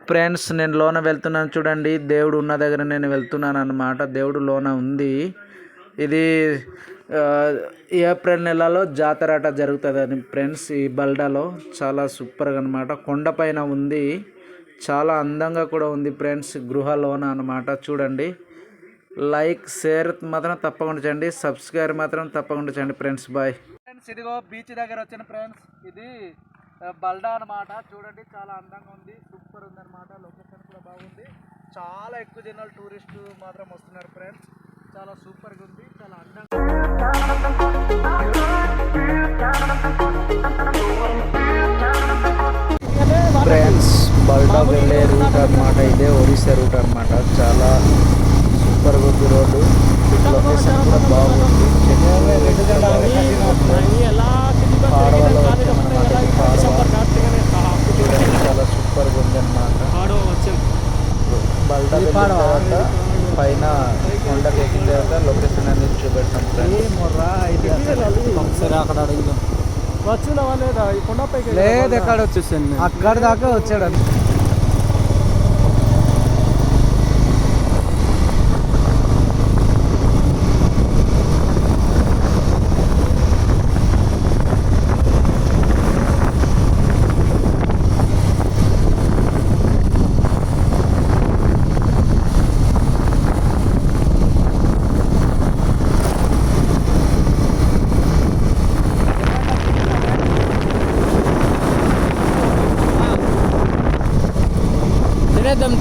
Friends నేను లోన వెళ్తున్నాను చూడండి. దేవుడు ఉన్న దగ్గర నేను వెళ్తున్నాను అన్నమాట. దేవుడు లోన ఉంది. ఇది ఏప్రిల్ నెలలో జాతరాట జరుగుతుందని ఫ్రెండ్స్. ఈ బల్డాలో చాలా సూపర్గా అనమాట. కొండపైన ఉంది, చాలా అందంగా కూడా ఉంది ఫ్రెండ్స్. గృహ లోన అనమాట. చూడండి, లైక్ షేర్ మాత్రం తప్పకుండా చేయండి, సబ్స్క్రైబ్ మాత్రం తప్పకుండా చేయండి ఫ్రెండ్స్. Boy friends. ఇదిగో బీచ్ దగ్గర వచ్చిన ఫ్రెండ్స్. ఇది బల్డా అనమాట. చూడండి, చాలా అందంగా ఉంది, సూపర్ ఉంది అనమాట. లొకేషన్ కూడా బాగుంది. చాలా ఎక్కువ జనాలు టూరిస్టు మాత్రం వస్తున్నారు ఫ్రెండ్స్. చాలా సూపర్గా ఉంది, చాలా అందంగా. ఫ్రెండ్స్, బల్డా వెళ్ళే రూట్ అనమాట. ఇదే ఒరిస్సా రూట్ అనమాట. చాలా సూపర్గా ఉంది రోడ్డు. లొకేషన్ కూడా బాగుంది. చాలా సూపర్గా ఉంది అనమాట. బల్డా తర్వాత పైన కొండకి ఎక్కిన తర్వాత లొకేషన్ అనేది చూపెడతాం ఫ్రెండ్స్. అక్కడ అడిగిందాం వచ్చినావా లేదా? ఈ కొండపైకి లేదు, ఎక్కడ వచ్చేసాను, అక్కడ దాకా వచ్చాడు.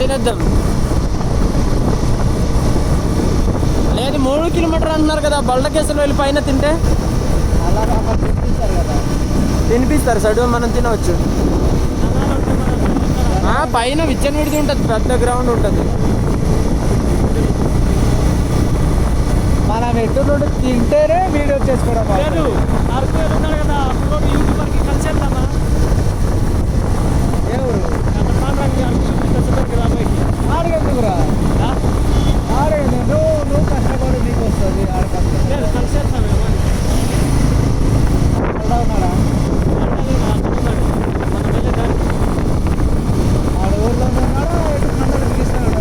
తినేద్దాం. లేదు, 3 కిలోమీటర్ అంటున్నారు కదా. బల్డకేసులు వెళ్ళి పైన తింటే అలా తినిపిస్తారు కదా. తినిపిస్తారు సైడ్, మనం తినవచ్చు. పైన విచ్చన్ విడిది ఉంటుంది, పెద్ద గ్రౌండ్ ఉంటుంది. మనం ఎటు నుండి తింటేనే వీడియో చేసుకోవడం లేదు. కదా కలిసి వెళ్తామా? ఎవరు ఆడగెందుకురా? ఆడగండి, నువ్వు కష్టపడి నీకు వస్తుంది. ఉన్నాడా? ఆడ ఊర్లో ఉన్నాడా? ఎటు కండలు తీస్తున్నాడు?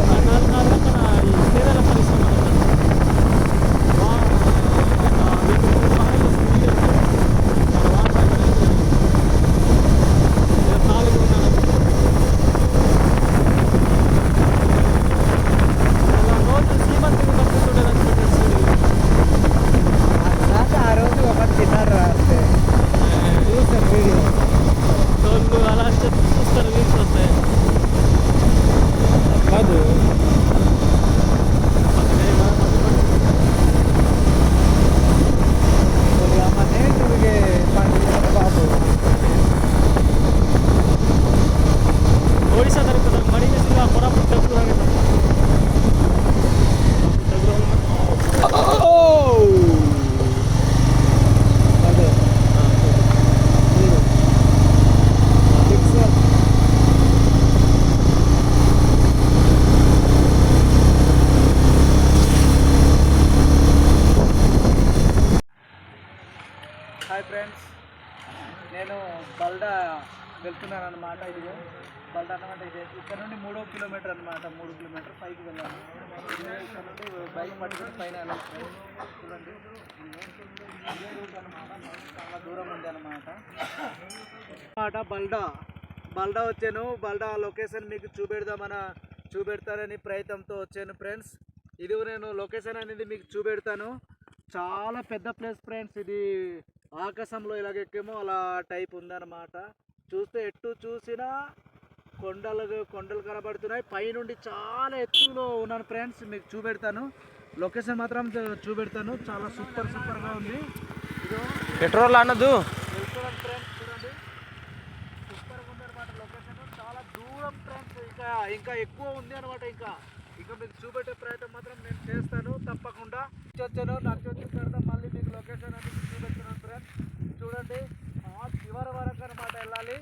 హాయ్ ఫ్రెండ్స్, నేను బల్డా వెళ్తున్నాను అనమాట. ఇదిగో బల్డా అనమాట. ఇది ఇక్కడ నుండి 3వ కిలోమీటర్ అనమాట. 3 కిలోమీటర్ పైకి వెళ్ళాలి. ఇక్కడ నుండి బైక్ పట్టుకుని పైన వెళ్ళాలి. చూడండి, ఇదే రూట్ అనమాట. చాలా దూరం ఉంది అనమాట. బల్డా వచ్చాను. బల్డా లొకేషన్ మీకు చూపెడతానని ప్రయత్నంతో వచ్చాను ఫ్రెండ్స్. ఇది నేను లొకేషన్ అనేది మీకు చూపెడతాను. చాలా పెద్ద ప్లేస్ ఫ్రెండ్స్. ఇది ఆకాశంలో ఇలాగెక్కేమో అలా టైప్ ఉందన్నమాట. చూస్తే ఎటు చూసినా కొండలు కనబడుతున్నాయి. పైనుండి చాలా ఎత్తులో ఉన్నాను ఫ్రెండ్స్. మీకు చూపెడతాను, లొకేషన్ మాత్రం చూపెడతాను. చాలా సూపర్గా ఉంది. ఇదో పెట్రోల్ అన్నదు వెళ్తున్నాను ఫ్రెండ్స్. చూడండి, సూపర్గా ఉంది అనమాట లొకేషన్. చాలా దూరం ఫ్రెండ్స్. ఇంకా ఎక్కువ ఉంది అనమాట. ఇంకా మీకు చూపెట్టే ప్రయత్నం మాత్రం నేను చేస్తాను తప్పకుండా. వచ్చాను, నాకు వచ్చిన తర్వాత మళ్ళీ మీకు లొకేషన్ అనేది చూపెడుతున్నాను ఫ్రెండ్స్. చూడండి, చివరి వరకు అనమాట వెళ్ళాలి.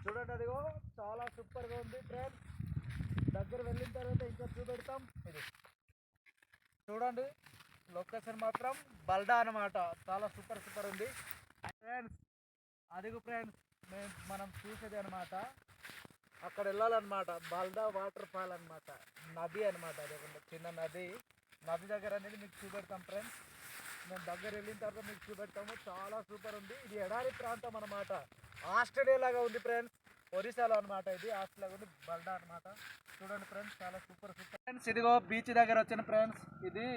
చూడండి, అదిగో చాలా సూపర్గా ఉంది ఫ్రెండ్స్. దగ్గర వెళ్ళిన తర్వాత ఇంకా చూపెడతాం. ఇది చూడండి, లొకేషన్ మాత్రం బల్డా అనమాట. చాలా సూపర్ ఉంది ఫ్రెండ్స్. అదిగో ఫ్రెండ్స్, మనం చూసేది అనమాట. అక్కడ వెళ్ళాలన్నమాట. బాల్డా వాటర్ ఫాల్ అనమాట, నది అనమాట. అది ఒక చిన్న నది. నది దగ్గర అనేది మీకు చూపెడతాం ఫ్రెండ్స్. మేము దగ్గర వెళ్ళిన తర్వాత మీకు చూపెడతాము. చాలా సూపర్ ఉంది. ఇది ఎడారి ప్రాంతం అనమాట. ఆస్ట్రేలియా లాగా ఉంది ఫ్రెండ్స్. ఒరిస్సాలో అనమాట. ఇది ఆస్ట్రేలియా ఉంది, బల్డా అనమాట. చూడండి ఫ్రెండ్స్, చాలా సూపర్ ఫ్రెండ్స్. ఇదిగో బీచ్ దగ్గర వచ్చిన ఫ్రెండ్స్. ఇది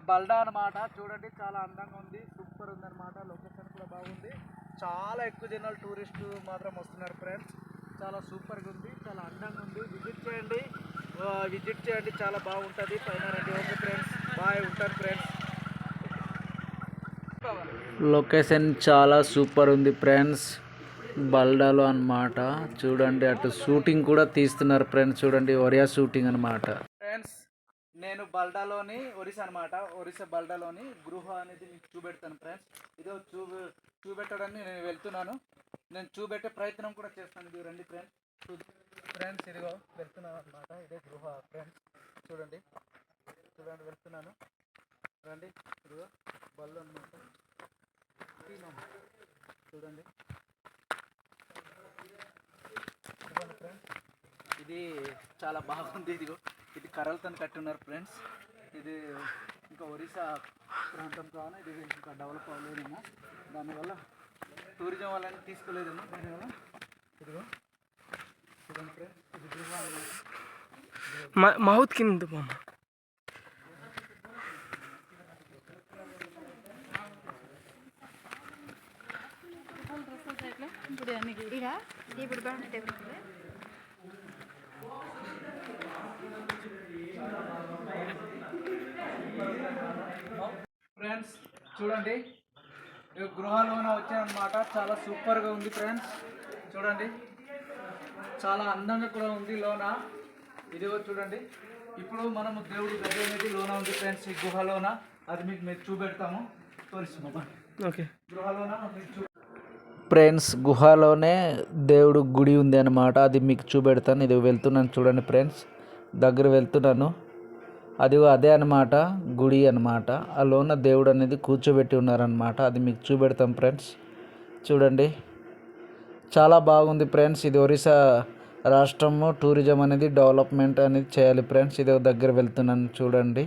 బల్డా అనమాట. చూడండి, చాలా అందంగా ఉంది, సూపర్ ఉంది అనమాట. లొకేషన్ కూడా బాగుంది. చాలా ఎక్కువ జనాలు టూరిస్టు మాత్రం వస్తున్నారు ఫ్రెండ్స్. చాలా సూపర్గా ఉంది, చాలా అందంగా ఉంది. విజిట్ చేయండి, చాలా బాగుంటుంది. పైన రండి. ఓకే ఫ్రెండ్స్, బాయ్, ఉంటాను ఫ్రెండ్స్. లొకేషన్ చాలా సూపర్ ఉంది ఫ్రెండ్స్, బల్డాలో అనమాట. చూడండి, అటు షూటింగ్ కూడా తీస్తున్నారు ఫ్రెండ్స్. చూడండి, ఒరియా షూటింగ్ అనమాట ఫ్రెండ్స్. నేను బల్డాలోని ఒరిస్సా అనమాట. ఒరిస్సా బల్డాలోని గృహ అనేది మీకు చూపెడతాను ఫ్రెండ్స్. ఇదో చూపెట్టడానికి నేను వెళ్తున్నాను. నేను చూపెట్టే ప్రయత్నం కూడా చేస్తాను. ఇది రండి ఫ్రెండ్స్. ఫ్రెండ్స్, ఇదిగో వెళ్తున్నాను అనమాట. ఇదే గృహ ఫ్రెండ్స్. చూడండి వెళ్తున్నాను. రండి. ఇదిగో బల్లు అనమాట. చూడండి ఫ్రెండ్స్, ఇది చాలా బాగుంది. ఇది కర్రలతో కట్టున్నారు ఫ్రెండ్స్. ఇది ఇంకా ఒరిస్సా ప్రాంతం కావాలి. ఇది ఇంకా డెవలప్ అవ్వలేదేమో, దానివల్ల టూరిజం వాళ్ళని తీసుకోలేదేమో, దానివల్ల. ఇదిగో చూడండి ఫ్రెండ్స్, ఇది గృహాలు. మౌత్ కింద ఫ్రెండ్స్ చూడండి, గృహాలోన వచ్చాయన్నమాట. చాలా సూపర్గా ఉంది ఫ్రెండ్స్. చూడండి, చాలా అందంగా కూడా ఉంది లోన. ఇదిగో చూడండి, ఇప్పుడు మనము దేవుడి గది అనేది లోన ఉంది ఫ్రెండ్స్. ఈ గుహలోన అది మీకు చూపెడతాము. ఓకే, గృహలోన ఫ్రెండ్స్, గుహలోనే దేవుడు గుడి ఉంది అనమాట. అది మీకు చూపెడతాను. ఇది వెళ్తున్నాను చూడండి ఫ్రెండ్స్, దగ్గర వెళ్తున్నాను. అదే అనమాట, గుడి అనమాట. ఆ లోన దేవుడు అనేది కూర్చోబెట్టి ఉన్నారనమాట. అది మీకు చూపెడతాం ఫ్రెండ్స్. చూడండి, చాలా బాగుంది ఫ్రెండ్స్. ఇది ఒరిస్సా రాష్ట్రము టూరిజం అనేది డెవలప్మెంట్ అనేది చేయాలి ఫ్రెండ్స్. ఇది దగ్గర వెళ్తున్నాను చూడండి.